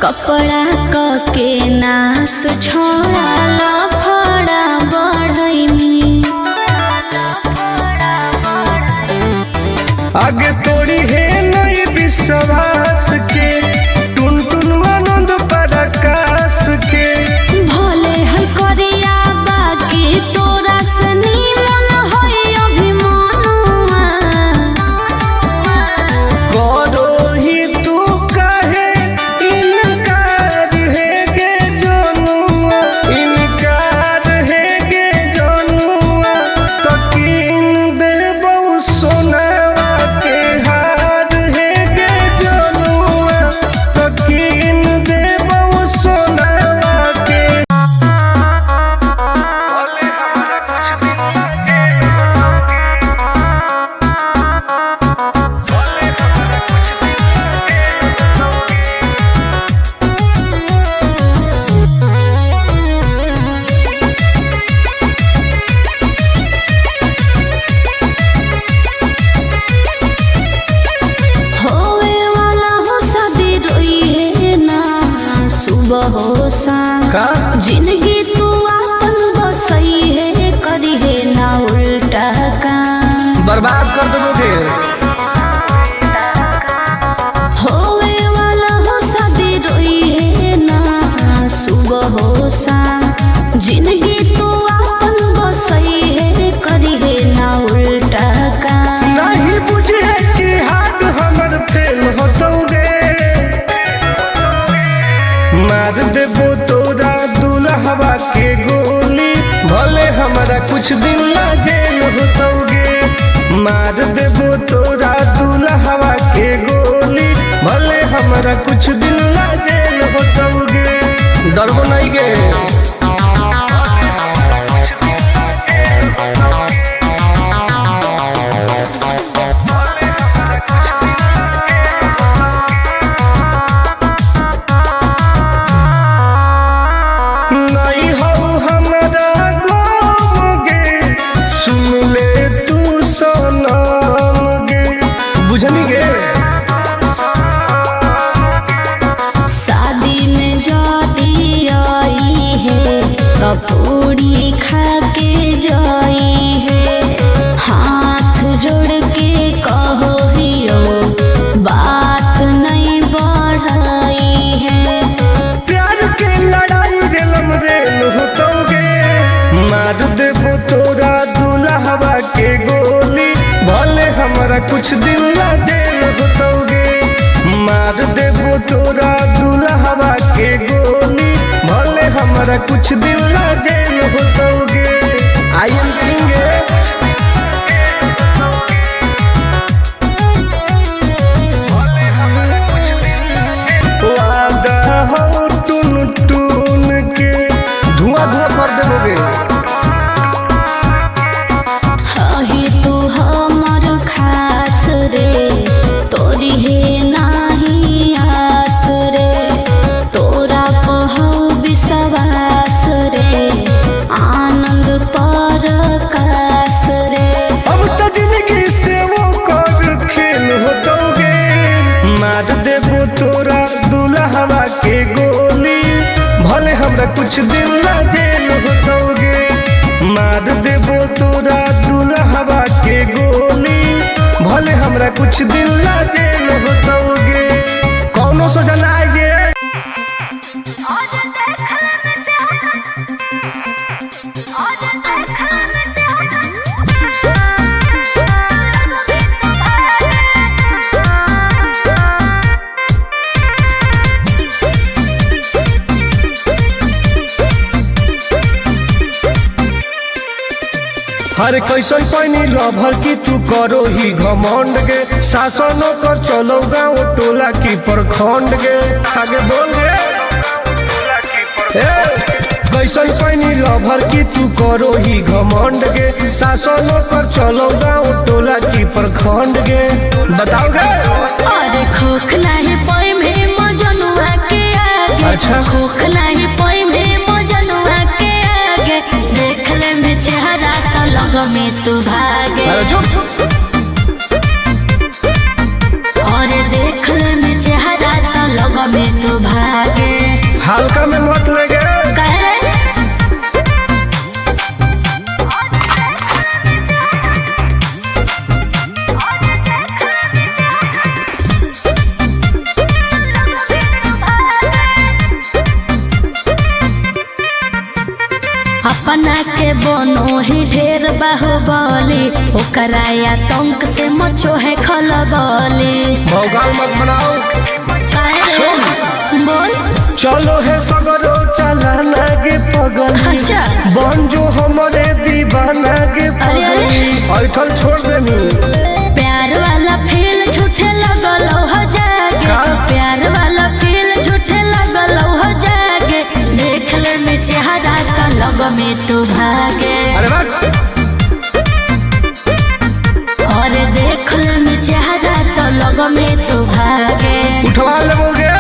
कपड़ा के नाश छोड़ा लफड़ा बढ़ैनी आगे तोड़ी है नई विश्वास के टुन टुन आनंद पराकाश के भले है करिया बाकी तोरा से नीमन है अभिमानुआ करो ही तू कहे इनकार है गे जनुआ इनकार है गे जनुआ तो किन देबौ सोनावा के हार है गे जनुआ तो किन देबौ सोनावा के होवे वाला हो शादी रोई है ना सुबह हो शाम का जिंदगी तू अपन बसई है करी है ना उल्टा काम बर्बाद कर दोगे होवे वाला हो शादी रोई है ना सुबह हो शाम जिंदगी तू अपन बसई है करी है ना उल्टा काम नहीं बुझे कि हाथ हमर फेल होतोगे मार देबो तोरा दुल्हवा के गोली भले हमरा कुछ दिन ला जेल होतोगे मार देबो तोरा दुल्हवा के गोली भले हमरा कुछ दिन ला जेल होतोगे डरबो नहीं गे नहीं हो हमरा गम गे सुन ले तू सनम गे बुझनी गे शादी में जाती आई है तो पूरी खा के जाई है हाथ जोड़ के कहो हियो बात नहीं बढ़ाई है प्यार के लड़ाई रेलम रेल होतोगे मार देबो तोरा दुल्हवा के गोली भले हमरा कुछ दिन ला जेल होतोगे मार देबो तोरा दुल्हवा के गोली भले हमरा कुछ दिन ला जेल होतोगे आई एम किंग वादा हो टुन टुन के धुआं धुआं कर देबोगे ही तू हमर खास रे तोरी है नाही आस रे तोरा कहौ विश्वास रे आनंद परकाश रे अब तो जिंदगी से वो कर खेल होतोगे मार देबो तोरा दुल्हवा के गोली भले हमरा कुछ दिन ला जेल होतोगे मार देबो तोरा दुल्हवा के गोली भले हमरा कुछ दिन ला जेल होतोगे कौनो सोचा ना आएगे हर कैसन पैनी लभर की तू करो ही घमंड गे शासनो कर चलो गाँव टोला की प्रखंड गे आगे बोल गे कैसन पैनी लभर की तू करो ही घमंड गे शासनो कर चलो गाँव टोला की प्रखंड गे बताओ गे अरे खोखला है पोई में मजनुआ के आगे अच्छा खोखला है पोई में मजनुआ के आगे देख ले में चेहरा तो लग में तू भागे अरे चुप और देख ले में चेहरा तो लग में तू भागे। हल्का में मत लगे कह रे अपना के बनो ही ढेर बाहुबली, ओकरा आतंक से मचो है खलबली। भौकाल मत बनाओ बोल चलो है सगरो चला लागे पगल। अच्छा बन जो हमारे दीवाना के ऐठल छोड़ देनी। प्यार वाला फील झूठे लगल हो जागे, प्यार वाला फील झूठे लगल हो जागे। देख ले में चेहरा का लग में तू भागे। अरे बस और देख ले में चेहरा तो लग में तू भागे। उठवा लोगे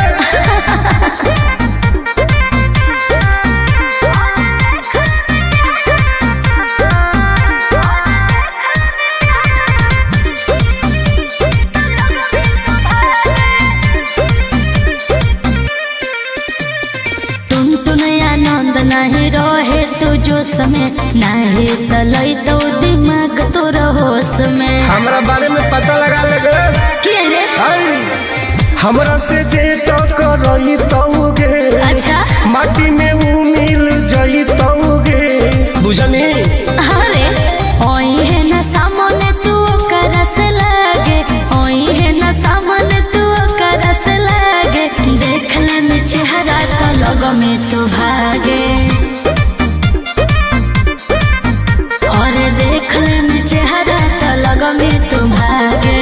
नहीं रहे तू जो समय नहीं तलई तो दिमाग तो होश में। हमरा बारे में पता लगा लगे के रे हमरा से जे तो करई तौगे। अच्छा माटी में वो मिल जाई तौगे बुझनी। अरे ओई है ना सामने तू करस लागे, ओई है ना सामने तू करस लागे। देख ले में चेहरा तो लग में तू भागे। और देख ले में चेहरा तो लग में तू भागे।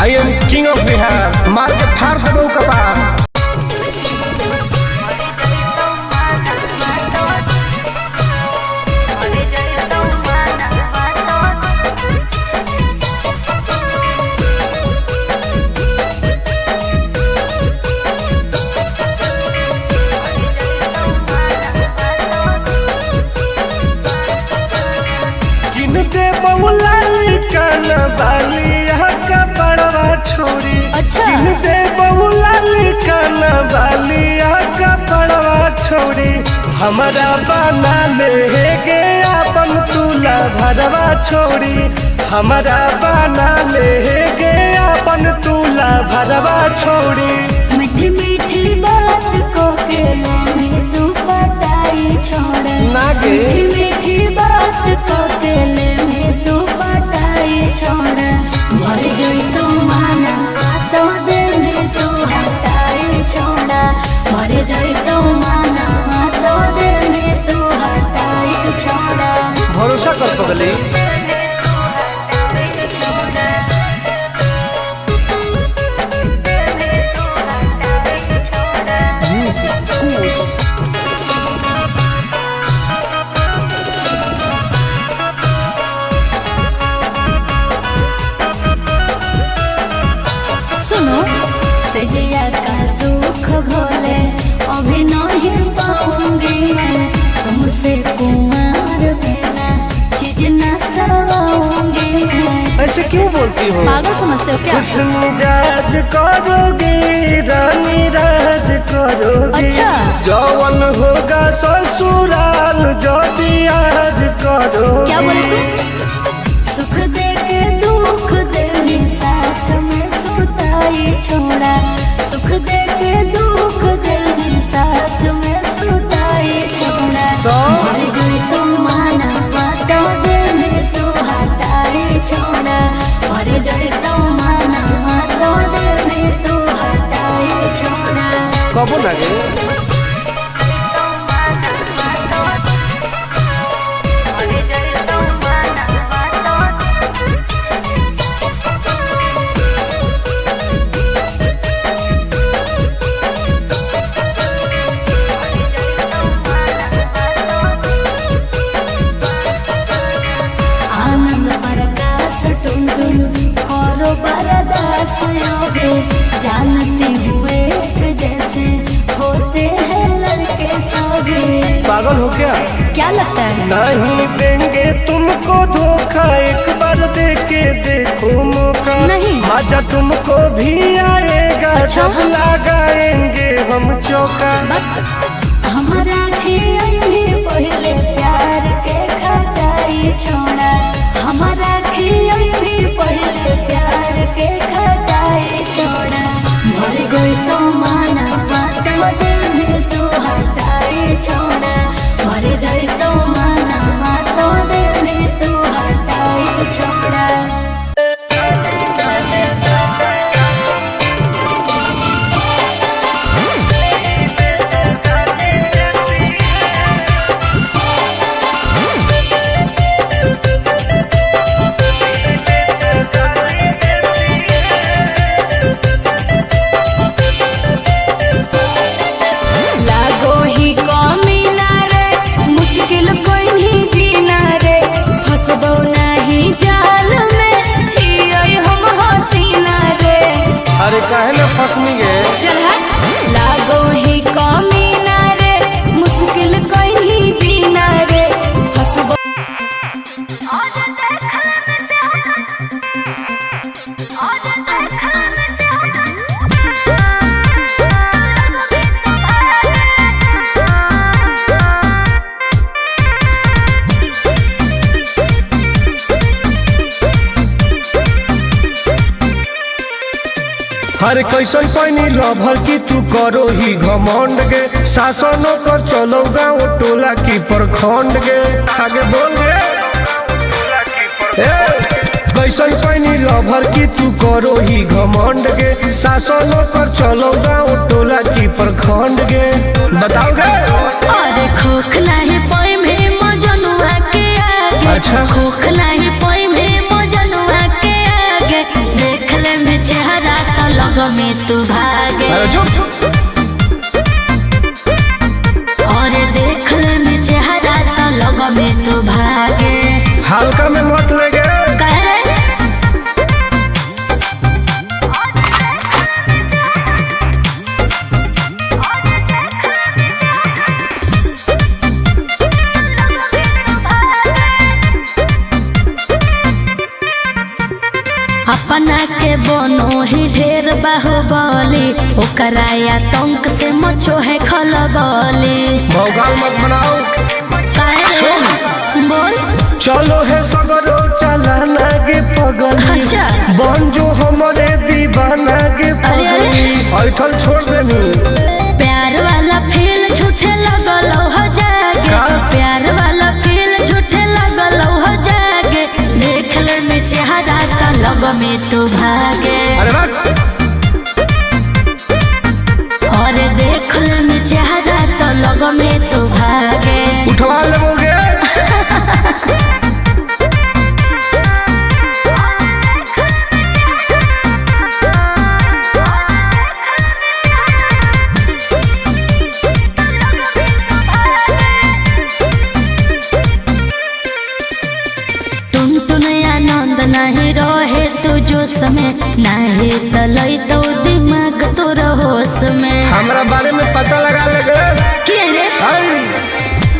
I am king of Bihar, मार के फाड़ देबो कपार। किनते बहुलाली काना बाली का बड़वा छोड़ी। अच्छा किनते बहुलाली काना बाली का बड़वा छोड़ी। हमारा बना ले गे अपन तुला भरवा छोड़ी। हमारा बना ले गे अपन तुला भरवा छोड़ी। मीठी मीठी बात को के में तू पटाई छोड़। नागे मीठी मीठी बात को के में तू पटाई छोड़। भर जोई तू माना तो दे में तू हटाई छोड़ा। भर जोई तू माना तो दे में तू हटाई छोड़ा। भरोसा कर पगली। सुनो सजिया का सुख घोले अभी नहीं पाऊंगी मैं। तुमसे कुमार बिना चीज न सवाऊंगी मैं। ऐसे क्यों बोलती हो? पागल समझते हो क्या? मिजाज करोगे रानी राज करोगे। अच्छा जौवन होगा ससुराल जो भी आज करोगे। क्या बोले तू? सुख दे के दुख दे साथ में सुताई छोड़ा। सुख दे के दुख दे साथ में सुताई छोड़ा। मर जोई तू माना तो दे में तू हटाई छोड़ा। मर जोई तू माना तो दे में तू हटाई छोड़ा। कबो लगे आनंद प्रकाश टुनटुन करो बरदास योगे। जानती हुए जैसे होते हैं लड़के सभी। पागल हो क्या लगता है? नहीं देंगे तुमको धोखा, एक बार दे के देखो मौका। नहीं। मजा तुमको भी आएगा अच्छा? जब लगाएंगे हम चौका। हमारा खियई पहले प्यार के खटाई छोड़ा, हमारा खियई पहले प्यार के खटाई छोड़ा। मर गई तो माना बात दिल तू हटाई छोड़ा, मर गई तो माना बात दिल तू हटाई छोड़ा। अरे काहे न फसनी गे चल लागो ही कमीना रे, मुश्किल कोई नहीं जीना रे हसबो। अरे कैसन पैनी लभर की तू करो ही घमंड गे, शासनों कर चलो गाँव टोला की प्रखंड गे। आगे बोल गे कैसन पैनी लभर की तू करो ही घमंड गे, शासनों कर चलो गाँव टोला की प्रखंड गे। बताओ गे अरे खोखला है पोई में मजनुआ के आगे, अच्छा खोखला है पोई में मजनुआ के आगे। देख ले में चेहरा तो लग में तू भागे, और देख ले में चेहरा तो लग में तू भागे। हल्का में मत ले गे अपना के बनो ही ढेर बाहुबली, ओकरा आतंक से मचो है खलबली। भौकाल मत बनाओ बोल चलो है सगरो चलाना गे पगली। अच्छा बन जो हमारे दीवाना गे पगली। ऐठल छोड़ देनी प्यार वाला फील झूठे लगल हो जागे, प्यार वाला फील झूठे लगल हो जागे। देख ले में चेहरा तो लग में तू भागे, और देख ले में चेहरा तो लग में तू भागे। उठवा ले बोगे नहीं रहे तू जो समय नहीं तलई तो दिमाग तो होश में। हमरा बारे में पता लगा ले के रे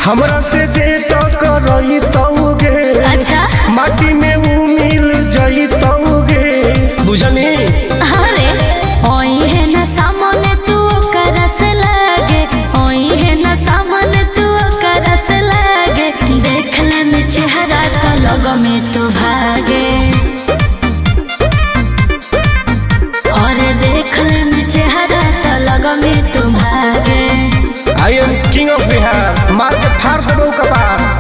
हमरा से जे तो करई तौगे, अच्छा माटी में वो मिल जई तौगे बुझनी। अरे ओई है ना सामने तू करस लागे, ओई है ना सामने तू करस लागे। देख ले में चेहरा तो लग में तू भागे, और देख ले में चेहरा तो लग में तू भागे। I am king of Bihar, मार के फाड़ दो कपार।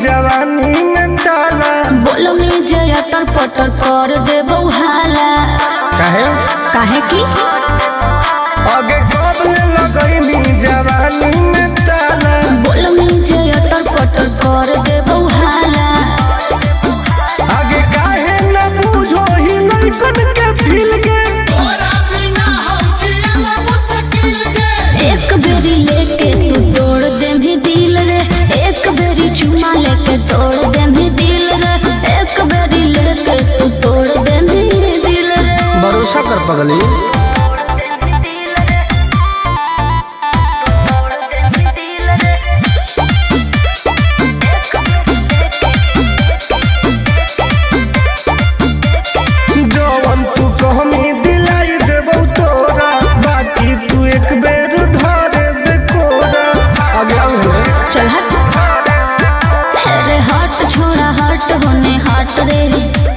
जवानी में ताला बोलो में जया तर पटर कर दे बउहाला। काहे काहे की आगे कब लगई जवानी में ताला। बोलो में जया तर पटर कर दे बउहाला। आगे काहे न बुझो ही लड़कन के फील के, एक बेरी लेके तू तोड़ दे भी दिल रे, एक बेरी चुमा लेके तोड़ दे भी दिल रे, एक बेरी कर पगली। जवन तू कहमी दिलाई देबौ तोरा, बाकी तू एक बेर धरे दे कोरा। आगे आओ चल हट। अरे हट छोड़ा हट होने हट रे,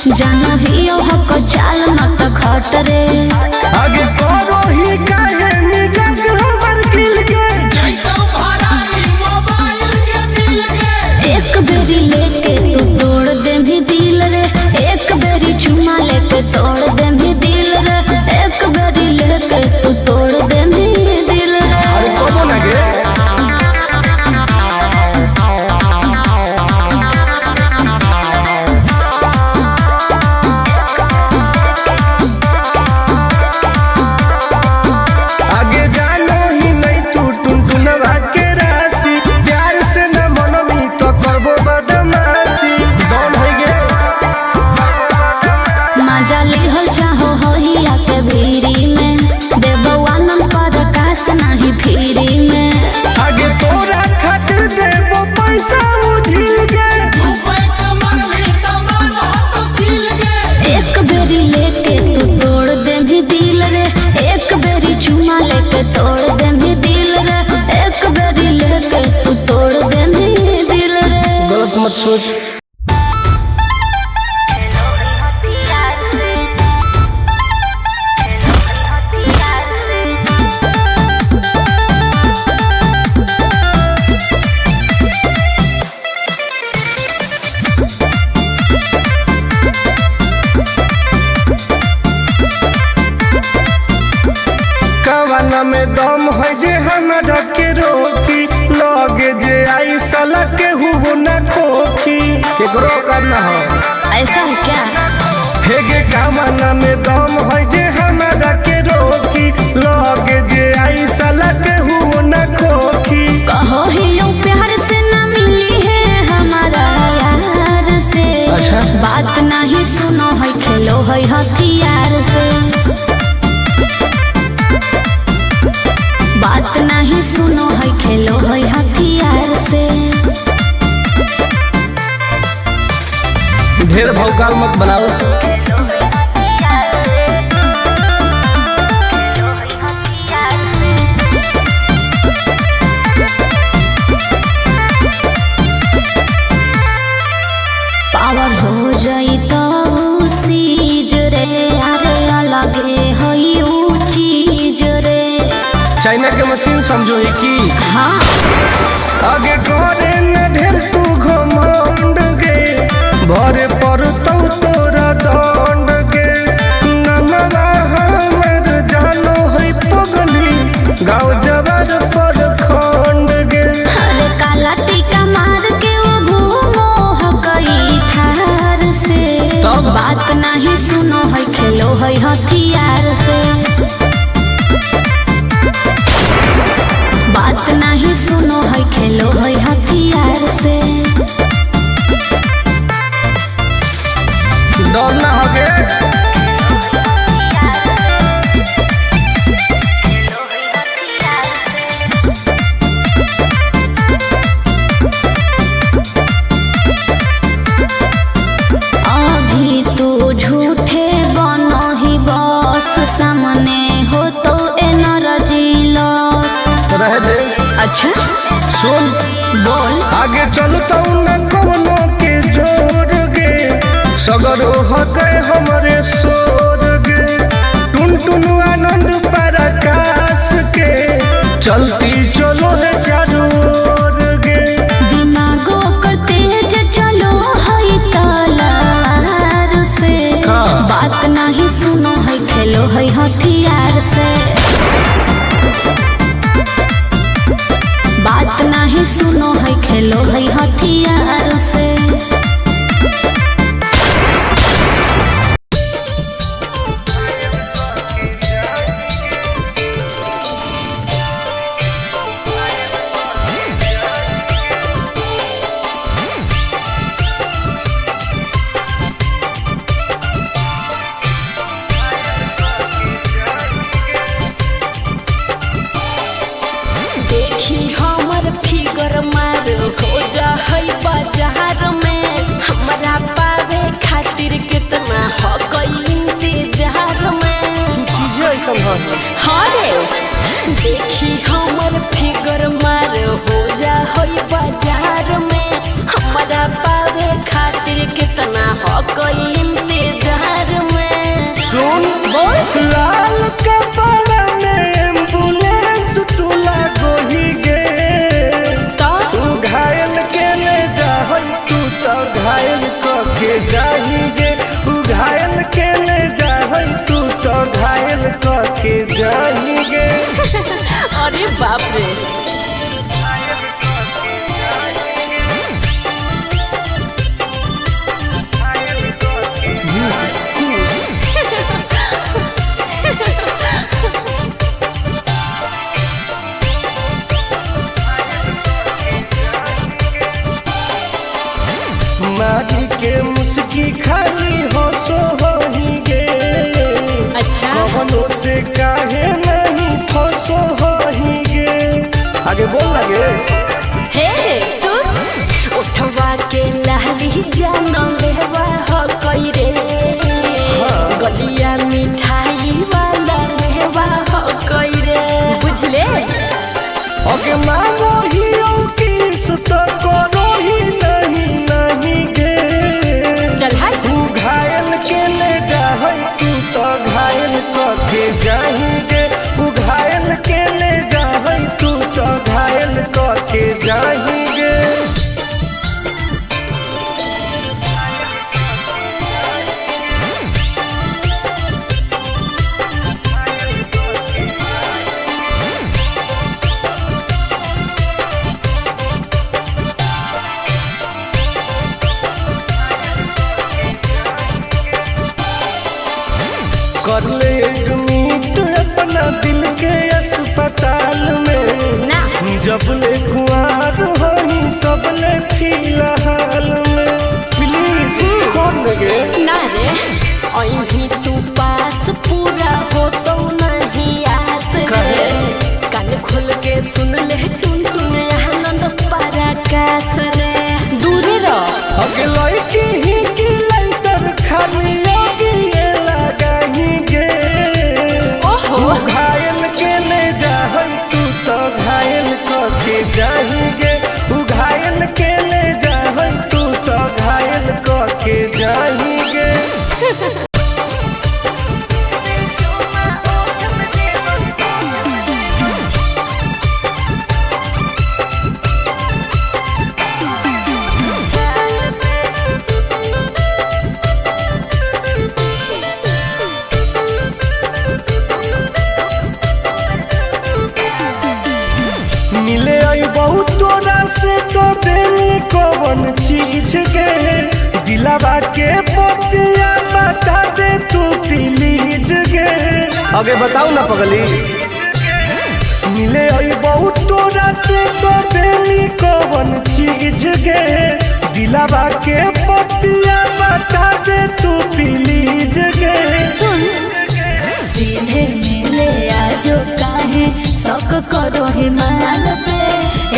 जानो ही ओ हक चाल न त खट रे। आगे करो ही काहे मिजाज हमर खिल के, एक बेरी लेके तू तोड़ दे भी दिल रे, एक बेरी चुमा लेके तोड़ दे भी दिल रे, एक बेरी लेके तू तोड़ दे भी दिल रे। अरे कबो ना गे। आगे जानो ही नहीं तू टुनटुनवा के राशि, प्यार से न मनमी तो करबो बदमाशी। डॉन हो गे। मजा लिहल चाहो होइया के भीरी में, देबो आनंद पर कास नहीं फिरी में। आगे तोरा खातिर देबो पैसा उझिल के, एक बेरी लेके तू तोड़ दे भी दिल रे, एक बेरी चुमा लेके तोड़ दे भी दिल रे, एक बेरी लेके तू तोड़ दे भी दिल रे। गलत मत सोच। कवाना में दम है जे हमरा के रोकी, लगे जे आई साला के हुबो न खोखी। केकरो करना हो। ऐसा है क्या? हेगे कवाना में दम है जे हमरा के रोकी, लगे जे आई साला के हुबो न खोखी। कहो ही यूं प्यार से न मिली है हमारा यार से। अच्छा। बात नहीं सुनो है खेलो है हथियार से, बात नहीं सुनो है खेलो है हथियार से। ढेर भौकाल मत बनाओ। पावर हो जाई तो सीज रे, अरे अलगे हई ऊ चीज रे। चाइना के मशीन समझो ही की। हाँ आगे करे न ढेर तू घमंड गे, भरे पड़तौ तोरा दंड गे। नमवा हमर जानो है पगली, गाँव जवार पर खंड गे। अरे काला टीका मार के वो घूमो हकई थार से। तब? बात नहीं सुनो है खेलो है हथियार से, बात नहीं सुनो है खेलो है हथियार से। डॉन ना हो गे। अभी तू झूठे बनो ही बस, सामने हो तो एनर्जी लॉस। रह दे। अच्छा सुन बोल। आगे चलतौ न कोनो के जोर गे, सगरो हकै हमरे सोर गे। टुनटुन आनंद पराकाश के, चलती चलो है चारों ओर गे। दिमागो कर तेज चलो है तलवार से। हाँ। बात नहीं सुनो है खेलो है हथियार से, बात नहीं सुनो है खेलो है हथियार से। देखी हमर फिगर मार हो जा होई बाजार में हमारा पावे खातिर कितना हो कोई इंतजार में। सुन बोल लाल कपड़ा में एम्बुलेंस तू लागोही गे तो तू घायल के ले जाहई तू तो घायल के जाही गे तू घायल के ले जाहई तू तो घायल के जाही गे अरे बाप रे माटी के मुस्की खाली हो सो होही गे अच्छा कवनो से काहे नहीं फसो होही गे आगे बोल लगे हे सुन उठवा के लाली जानो लेवा हो कोई रे गलिया मिठाई वाला लेवा हो कोई रे बुझले ओके मानो ही किस तो करो ही नहीं गे चल हाय तू घायल के ले जाहई तू तो घायल के जाही गे तू घायल के ले जाहई तू तो घायल के जाही गे कर ले एडमिट अपना दिल के अस्पताल में ना जब ले कुआर होही तब ले फिलहाल में प्लीज कौन लगे ना रे अहीं तू पास पूरा हो तो नहीं आस रे कान खोल के सुन ले टुन टुन आनंद पराकाश रे दूर रह अगे लड़की ही की लइटर खाली योगी ये लगाही गे ओहो तू घायल के ले जाहई तू तो घायल के जाही गे तू घायल के ले जाहई तू तो घायल के जाही गे मिले आई बहुत तोरा से तो देनी कौन चीज गे दिलावा के पतिया बता दे तू प्लीज गे आगे बताओ ना पगली मिले आई बहुत तोरा से तो देनी कौन चीज गे दिलावा के पतिया बता दे तू प्लीज गे सुन सीधे मिले आजो काहे शौक करो हिमाल पे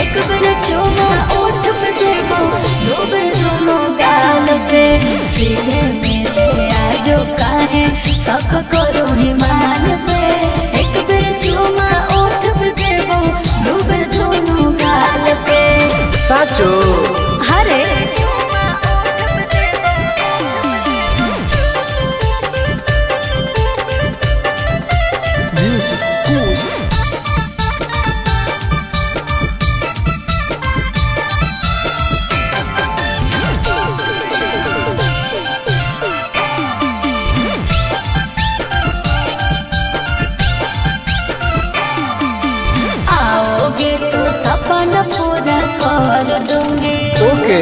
एक बेर चुमा ओठ पे देबो दो बेर दोनों गाल पे सीधे मिले आजो काहे शौक करो हिमाल पे एक बेर चुमा ओठ पे देबो दो बेर दोनों गाल पे साचो हरे आओगे तो सपना पूरा कर दूंगी ओके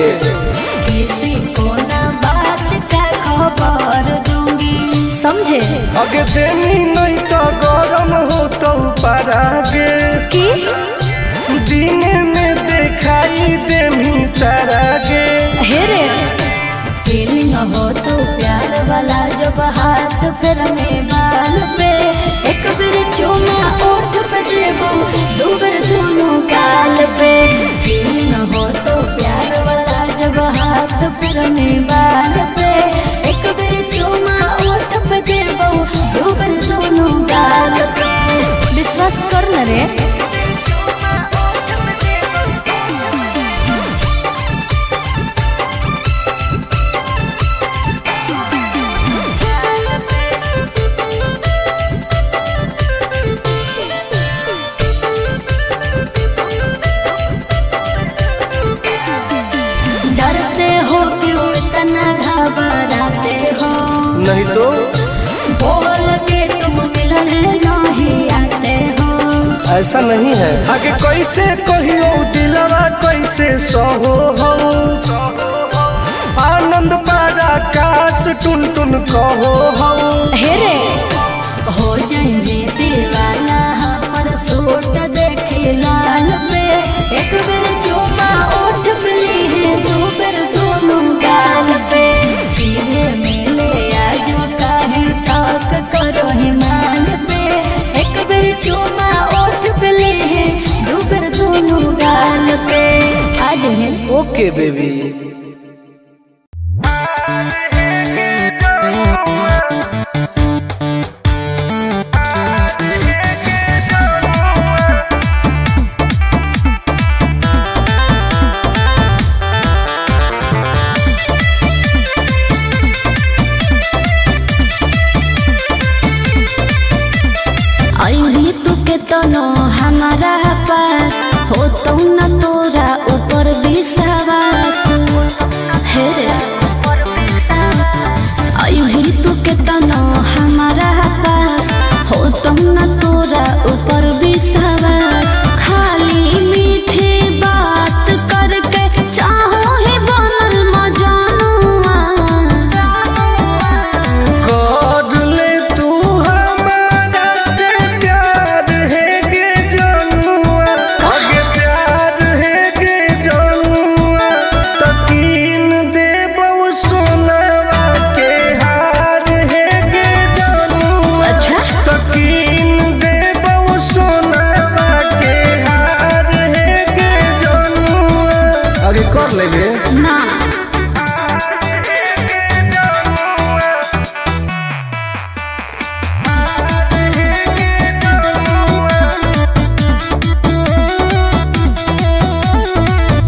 किसी को ना बात का खबर दूंगी समझे अगे देनी नहीं तो गरम हो तो परागे कि दिन में दिखाई देनी तारागे हेरे फीलिंग हो तो प्यार वाला जब हाथ फिर में बाल पे एक बेर चुमा ओठ पे देबो दो बेर दोनों गाल पे फीलिंग हो तो प्यार वाला जब हाथ फिर में बाल पे एक बेर चुमा ओठ पे देबो दो बेर दोनों गाल पे विश्वास कर न रे नहीं तो बोल के तुम मिलने नहीं आते हो। ऐसा नहीं है। आगे कैसे कहियो दिलवा कैसे सहो हो, आनंद पारा काश टुन टुन कहो हो। हेरे हो जाएंगे दीवाना हमर सूट देखे लाल पे, एक बेर चुमा ओठ पे ली दो बेर दोनों गाल पे, सीधे मिले आजो काहे साक करो हिमाल पे, एक बेर चुमा ओठ पे ली दो बेर दोनों गाल पे। आज है ओके बेबी। हमारा पास हो तो न तोरा ऊपर विश्वास, हेरे आई भी तू के तनो हमारा पास हो तो न तोरा ऊपर विश्वास, खाली मीठी बात करके चाहो ही बनल मजानुआ, कर ले तू हमारा से प्यार है गे जनुआ, आगे प्यार है गे जनुआ, तकीन दे बहु सोनावा के हार है गे जनुआ, अच्छा तकीन दे बहु सोनावा के हार है गे जनुआ। आगे कर लेबे ना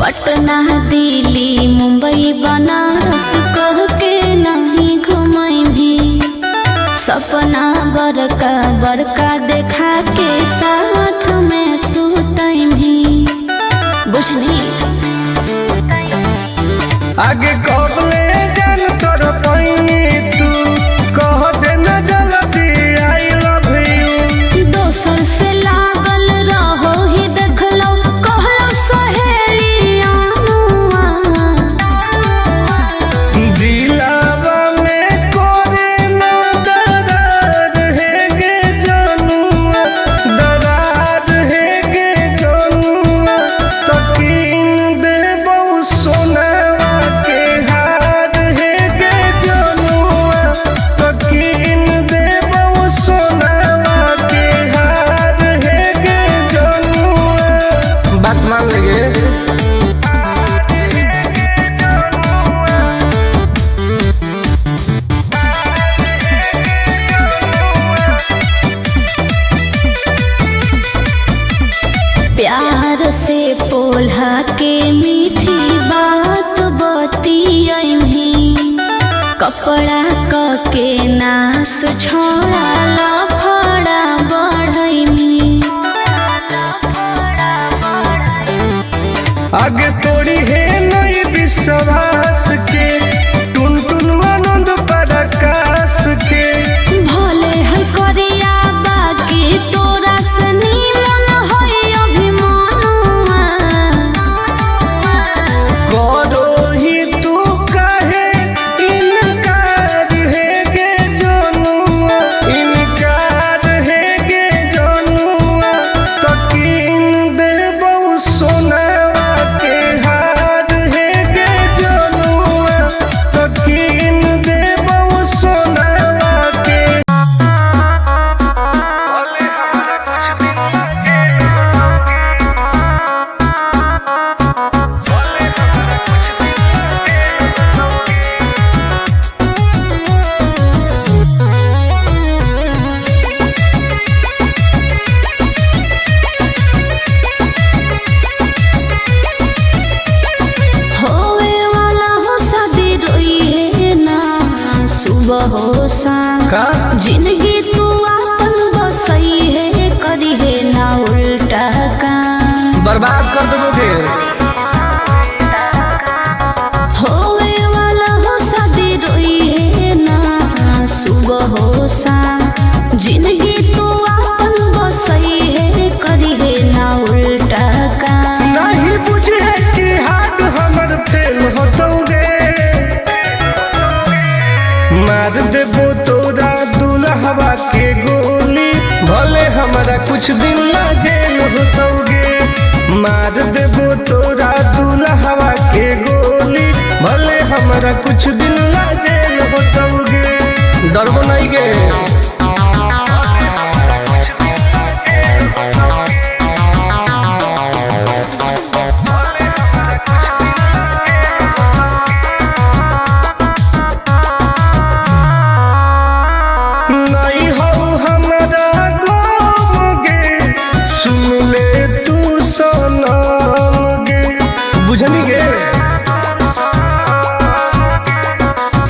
पटना दिल्ली मुंबई बनारस कह के नहीं घुमाई भी, सपना बड़का बड़का देखा के साथ में सुतई भी, बुझली आगे कब ले जान तोर पैनी तू, कह देना जल्दी आई लव यू। दोसर से लागल रहो ही देख लो कहलो सहेलिया दिलावा में कोरे ना दरार है गे जनुआ, दरार है गे जनुआ, तकीन दे बहु सोनावा के हार है गे जनुआ, तकीन दे बहु सोनावा के हार है गे जनुआ। बात मान लेंगे। प्यार से पोल्हा के मीठी बात बतियही, कपड़ा क के नास छोड़ा लफड़ा बढ़ई, आगे तोड़ी है नई विश्वास के, टुन टुन आनंद प्रकाश के, भले है करिया बाकी तोरा से नीमन है अभिमानुआ, करो ही तू कहे इनकार है गे जनुआ, इनकार है गे जनुआ, तकीन दे बहु सोनावा के हार है गे जनुआ, तकीन दे बहु सोनावा के। होवे वाला हो शादी रोई है ना सुबह हो शाम, का जिंदगी तू अपन बसई है करी है ना उल्टा काम, बर्बाद कर देबो फिर। होवे वाला हो शादी रोई है ना मार देबो तोरा दुल्हवा के गोली, भले हमारा कुछ दिन ला जेल होतोगे। मार देबो तोरा दुल्हवा के गोली, भले हमारा कुछ दिन ला जेल होतोगे। डरबो नहीं गे। नहीं हो हमारा गम गे, सुन ले तू सनम गे, बुझनी गे।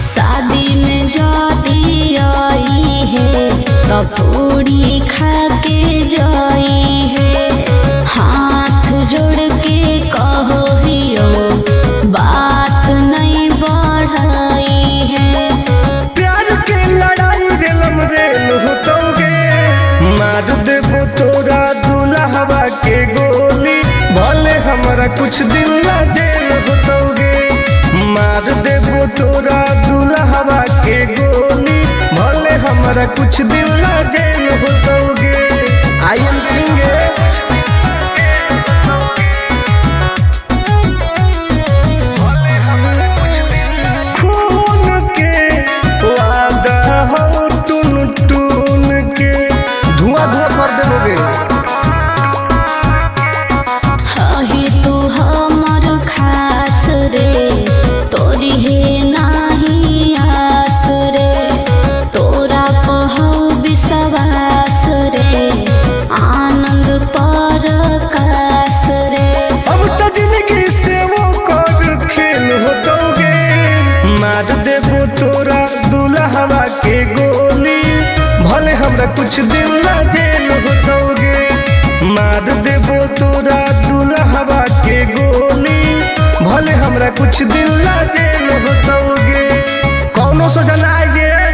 शादी में जाती आई है तो पूरी खा के जाई है। हाथ जोड़ के कहो हियो बात नहीं बढ़ाई है। प्यार के लड़ाई रेलम रेल होतोगे। मार देबो तोरा दुल्हवा के गोली, भले हमारा कुछ दिन ला जेल होतोगे। मार देबो तोरा दुल्हवा के गोली, भले हमारा कुछ दिन ला जेल होतोगे। I am king. खून के वादा हो टून टून के, धुआं धुआं कर देबोगे। हही तू हमर खास रे, तोरी है नाही आस रे। तोरा पहो विश्वास रे, आनंद परकाश रे। अब तो जिंदगी से वो कर खेल होतोगे। मार देबो तोरा दुल्हवा के गोली, भले हमरा कुछ दिन ला जेल होतोगे। मार देबो तोरा दुल्हवा के गोली, भले हमरा कुछ दिन